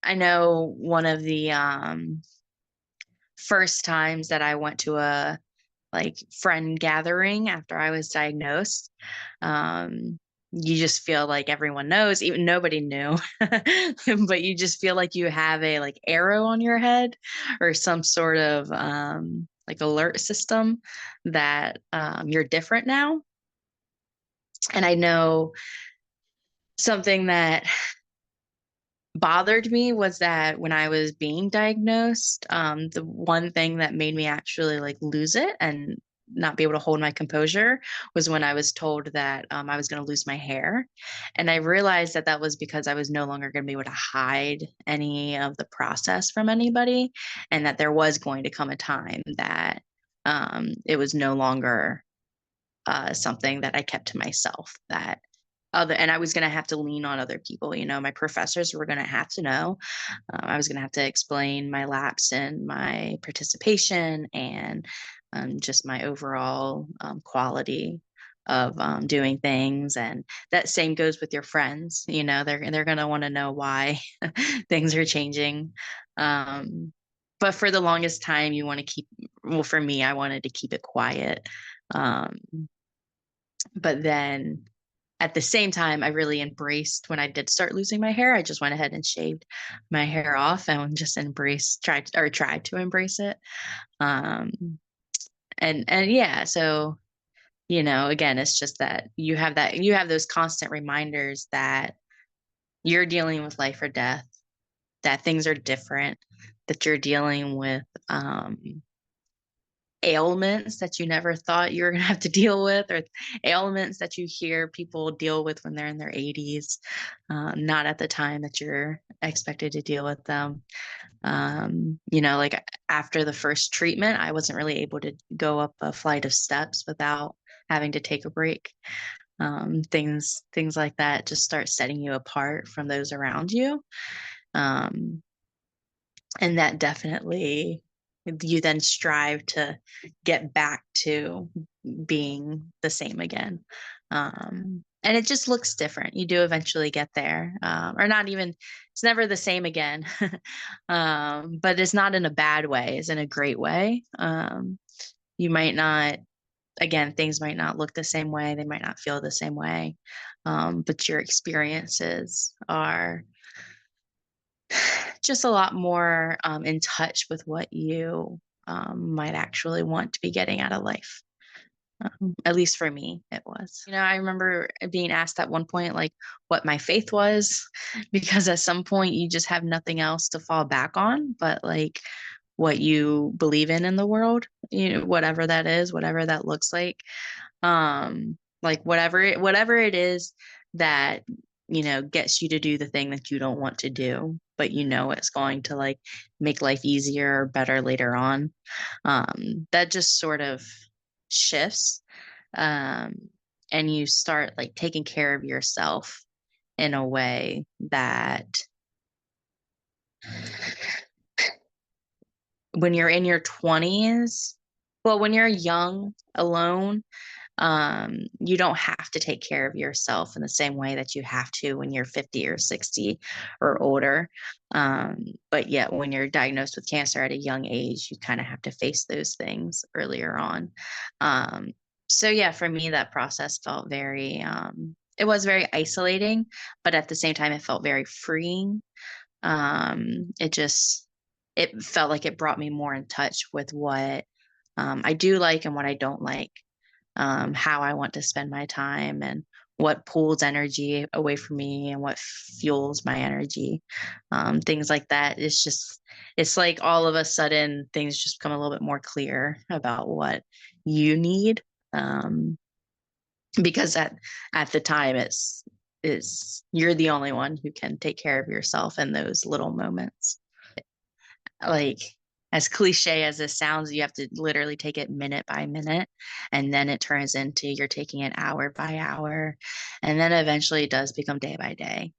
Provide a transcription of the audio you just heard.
I know one of the first times that I went to a like friend gathering after I was diagnosed. Um, you just feel like everyone knows, even nobody knew, but you just feel like you have a like arrow on your head or some sort of like alert system that you're different now. And I know something that bothered me was that when I was being diagnosed, the one thing that made me actually like lose it and not be able to hold my composure was when I was told that I was going to lose my hair. And I realized that that was because I was no longer going to be able to hide any of the process from anybody, and that there was going to come a time that it was no longer something that I kept to myself, that other, and I was going to have to lean on other people. My professors were going to have to know. I was going to have to explain my lapse in my participation and just my overall quality of doing things. And that same goes with your friends. They're going to want to know why things are changing. Um, but for the longest time, you want to keep, well, for me, I wanted to keep it quiet. Um, but then at the same time, I really embraced when I did start losing my hair. I just went ahead and shaved my hair off and just tried to embrace it. Um, and yeah, so again, it's just that you have those constant reminders that you're dealing with life or death, that things are different, that you're dealing with ailments that you never thought you were going to have to deal with, or ailments that you hear people deal with when they're in their 80s, not at the time that you're expected to deal with them. Like after the first treatment, I wasn't really able to go up a flight of steps without having to take a break. Things like that just start setting you apart from those around you. Um, and that definitely, you then strive to get back to being the same again. And it just looks different. You do eventually get there, or not even, it's never the same again. But it's not in a bad way, it's in a great way. You might not, again, things might not look the same way, they might not feel the same way, but your experiences are just a lot more in touch with what you might actually want to be getting out of life. At least for me, it was. I remember being asked at one point, like, what my faith was, because at some point you just have nothing else to fall back on, but like what you believe in the world, whatever that is, whatever that looks like whatever it is that gets you to do the thing that you don't want to do, but it's going to like make life easier or better later on. That just sort of shifts, um, and you start like taking care of yourself in a way that when you're in your 20s, well, when you're young alone, you don't have to take care of yourself in the same way that you have to when you're 50 or 60 or older. But yet, when you're diagnosed with cancer at a young age, you kind of have to face those things earlier on. Um, so, yeah, for me, that process felt it was very isolating, but at the same time, it felt very freeing. It felt like it brought me more in touch with what I do like and what I don't like, how I want to spend my time, and what pulls energy away from me and what fuels my energy. Things like that. It's like all of a sudden things just become a little bit more clear about what you need. Um, because at the time it's you're the only one who can take care of yourself in those little moments. Like, as cliche as this sounds, you have to literally take it minute by minute, and then it turns into you're taking it hour by hour, and then eventually it does become day by day.